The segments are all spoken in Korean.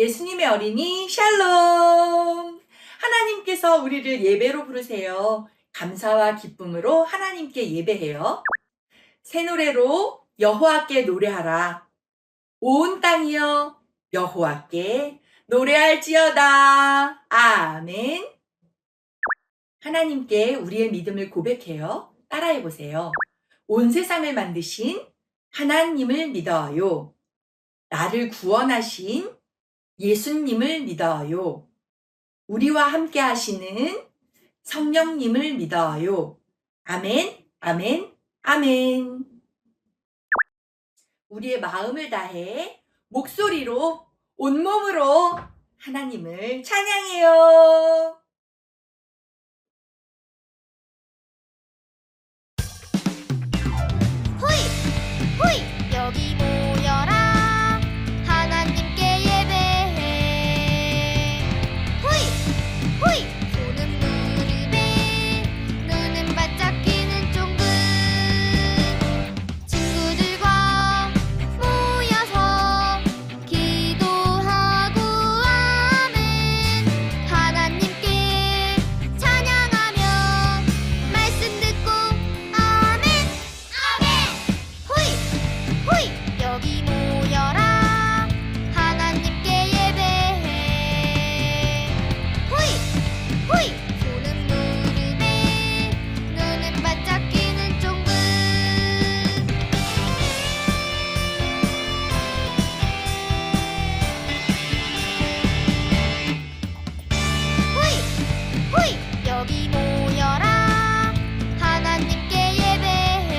예수님의 어린이 샬롬! 하나님께서 우리를 예배로 부르세요. 감사와 기쁨으로 하나님께 예배해요. 새 노래로 여호와께 노래하라. 온 땅이여 여호와께 노래할지어다. 아멘. 하나님께 우리의 믿음을 고백해요. 따라해 보세요. 온 세상을 만드신 하나님을 믿어요. 나를 구원하신 예수님을 믿어요. 우리와 함께 하시는 성령님을 믿어요. 아멘, 아멘, 아멘. 우리의 마음을 다해 목소리로 온몸으로 하나님을 찬양해요. 호이 여기 모여라 하나님께 예배해 호이 손은 무릎에 눈은 바짝 끼는 쫑긋 친구들과 모여서 기도하고 아멘 하나님께 찬양하며 말씀 듣고 아멘 호이 여기 모여라 하나님께 예배해 호이 손은 무릎에 눈은 바짝 끼는 쫑긋 호이 여기 모여라 하나님께 예배해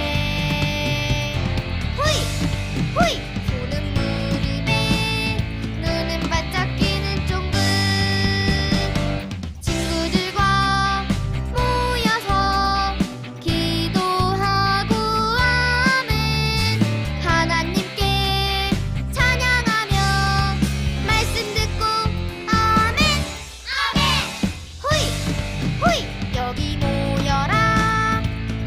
호이 손은 무릎에 눈은 바짝 끼는 쫑긋 친구들과 모여서 기도하고 아멘 하나님께 찬양하며 말씀 듣고 아멘 호이 여기 모여라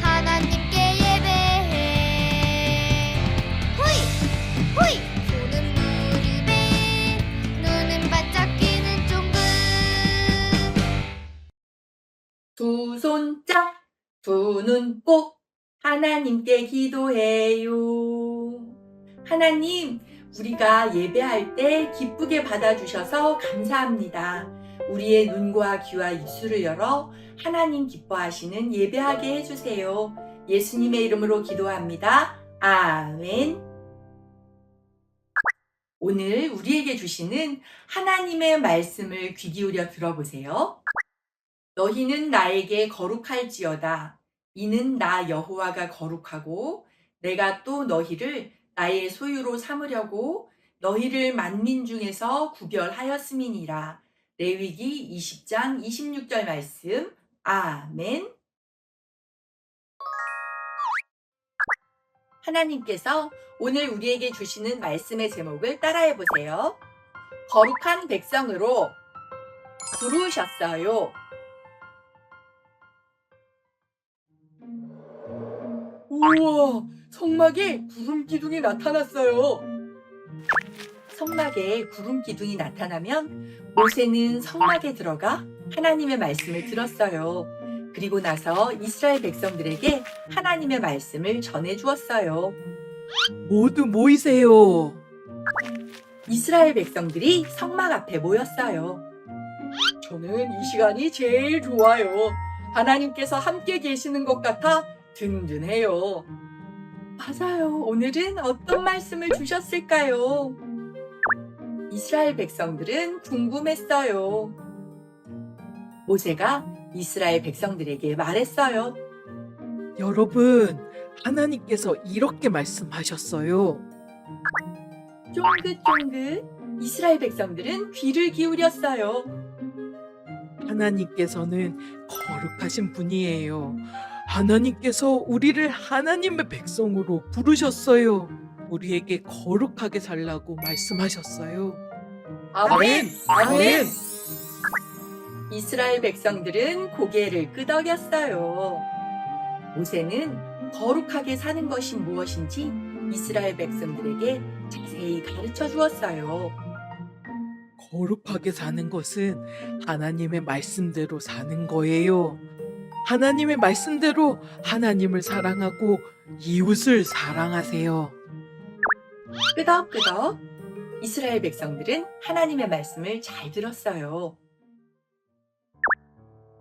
하나님께 예배해 호이 손은 무릎에 눈은 바짝 끼는 쫑긋 두 손 짝, 두 눈 꼭 하나님께 기도해요. 하나님, 우리가 예배할 때 기쁘게 받아주셔서 감사합니다. 우리의 눈과 귀와 입술을 열어 하나님 기뻐하시는 예배하게 해주세요. 예수님의 이름으로 기도합니다. 아멘. 오늘 우리에게 주시는 하나님의 말씀을 귀 기울여 들어보세요. 너희는 나에게 거룩할지어다. 이는 나 여호와가 거룩하고 내가 또 너희를 나의 소유로 삼으려고 너희를 만민 중에서 구별하였음이니라. 레위기 20장 26절 말씀. 아멘. 하나님께서 오늘 우리에게 주시는 말씀의 제목을 따라해 보세요. 거룩한 백성으로 부르셨어요. 우와, 성막에 구름 기둥이 나타났어요. 성막에 구름 기둥이 나타나면 모세는 성막에 들어가 하나님의 말씀을 들었어요. 그리고 나서 이스라엘 백성들에게 하나님의 말씀을 전해 주었어요. 모두 모이세요. 이스라엘 백성들이 성막 앞에 모였어요. 저는 이 시간이 제일 좋아요. 하나님께서 함께 계시는 것 같아 든든해요. 맞아요. 오늘은 어떤 말씀을 주셨을까요? 이스라엘 백성들은 궁금했어요. 모세가 이스라엘 백성들에게 말했어요. 여러분, 하나님께서 이렇게 말씀하셨어요. 쫑긋쫑긋 이스라엘 백성들은 귀를 기울였어요. 하나님께서는 거룩하신 분이에요. 하나님께서 우리를 하나님의 백성으로 부르셨어요. 우리에게 거룩하게 살라고 말씀하셨어요. 아멘! 아멘! 이스라엘 백성들은 고개를 끄덕였어요. 모세는 거룩하게 사는 것이 무엇인지 이스라엘 백성들에게 자세히 가르쳐 주었어요. 거룩하게 사는 것은 하나님의 말씀대로 사는 거예요. 하나님의 말씀대로 하나님을 사랑하고 이웃을 사랑하세요. 끄덕끄덕. 이스라엘 백성들은 하나님의 말씀을 잘 들었어요.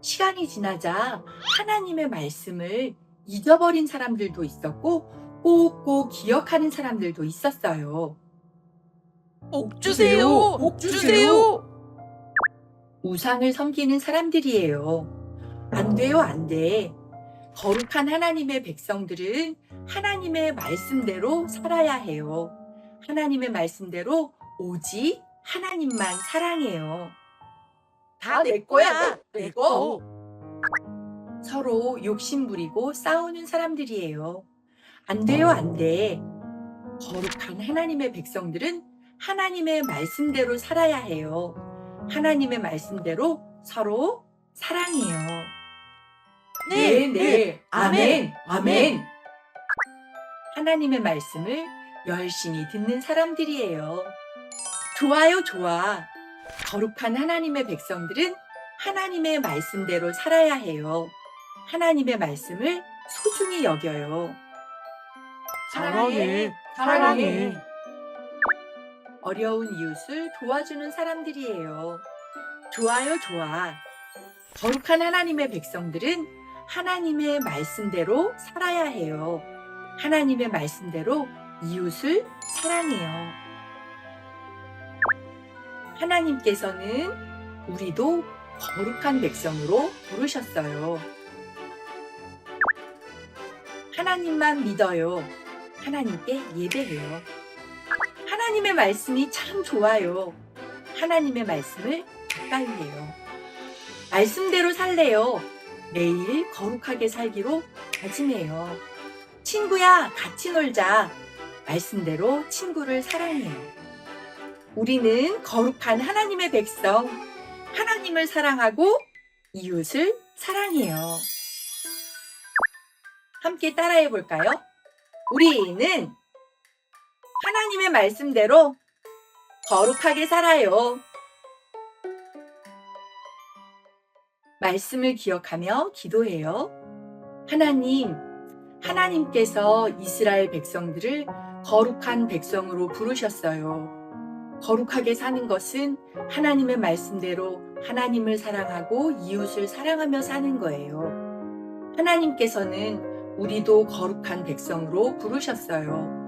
시간이 지나자 하나님의 말씀을 잊어버린 사람들도 있었고 꼭꼭 기억하는 사람들도 있었어요. 복 주세요! 복 주세요! 우상을 섬기는 사람들이에요. 안 돼요, 안 돼. 거룩한 하나님의 백성들은 하나님의 말씀대로 살아야 해요. 하나님의 말씀대로 오직 하나님만 사랑해요. 다 내 거야, 내 거. 서로 욕심 부리고 싸우는 사람들이에요. 안 돼요, 안 돼. 거룩한 하나님의 백성들은 하나님의 말씀대로 살아야 해요. 하나님의 말씀대로 서로 사랑해요. 네. 아멘, 아멘. 하나님의 말씀을 열심히 듣는 사람들이에요. 좋아요, 좋아. 거룩한 하나님의 백성들은 하나님의 말씀대로 살아야 해요. 하나님의 말씀을 소중히 여겨요. 사랑해. 어려운 이웃을 도와주는 사람들이에요. 좋아요, 좋아. 거룩한 하나님의 백성들은 하나님의 말씀대로 살아야 해요. 하나님의 말씀대로 이웃을 사랑해요. 하나님께서는 우리도 거룩한 백성으로 부르셨어요. 하나님만 믿어요. 하나님께 예배해요. 하나님의 말씀이 참 좋아요. 하나님의 말씀을 가까이 해요. 말씀대로 살래요. 매일 거룩하게 살기로 다짐해요. 친구야, 같이 놀자. 말씀대로 친구를 사랑해요. 우리는 거룩한 하나님의 백성, 하나님을 사랑하고 이웃을 사랑해요. 함께 따라해 볼까요? 우리는 하나님의 말씀대로 거룩하게 살아요. 말씀을 기억하며 기도해요. 하나님께서 이스라엘 백성들을 거룩한 백성으로 부르셨어요. 거룩하게 사는 것은 하나님의 말씀대로 하나님을 사랑하고 이웃을 사랑하며 사는 거예요. 하나님께서는 우리도 거룩한 백성으로 부르셨어요.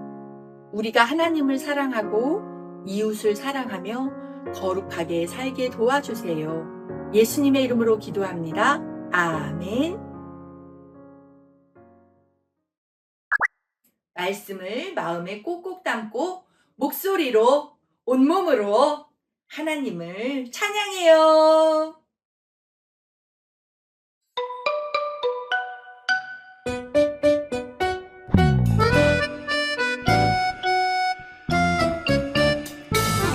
우리가 하나님을 사랑하고 이웃을 사랑하며 거룩하게 살게 도와주세요. 예수님의 이름으로 기도합니다. 아멘. 말씀을 마음에 꼭꼭 담고 목소리로 온몸으로 하나님을 찬양해요.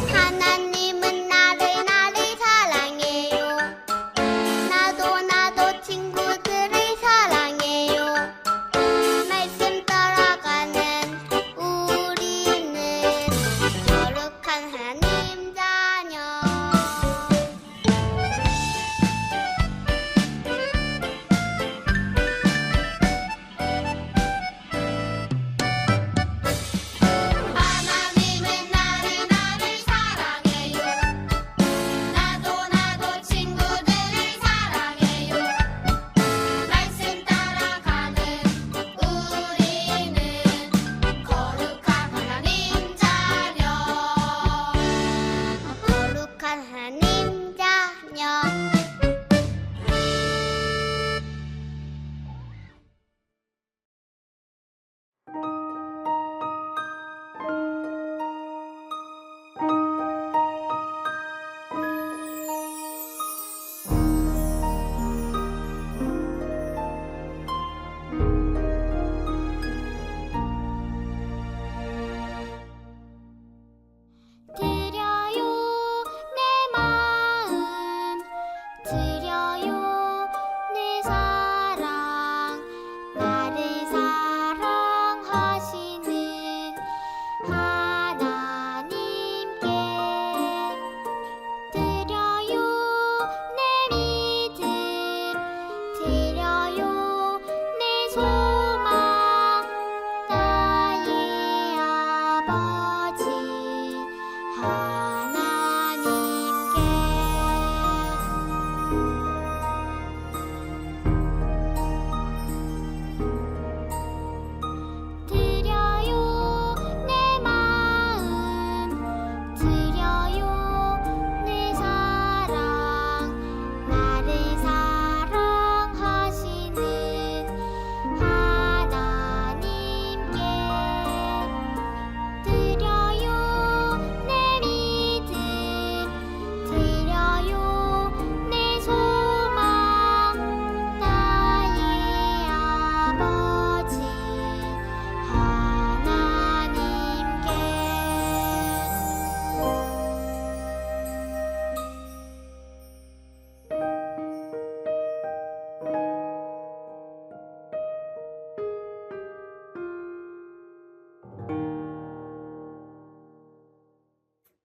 하나님은 나를 사랑해요. 나도 친구들을 사랑해요. 말씀 따라가는 우리는 거룩한 하나님 자녀.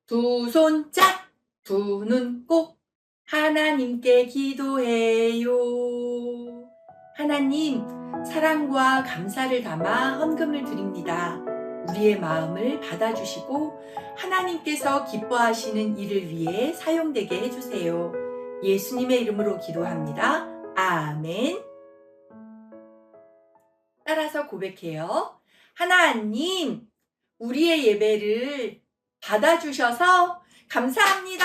두 손 짝, 두 눈 꼭 하나님께 기도해요. 하나님, 사랑과 감사를 담아 헌금을 드립니다. 우리의 마음을 받아주시고 하나님께서 기뻐하시는 일을 위해 사용되게 해주세요. 예수님의 이름으로 기도합니다. 아멘. 따라서 고백해요. 하나님, 우리의 예배를 받아주셔서 감사합니다.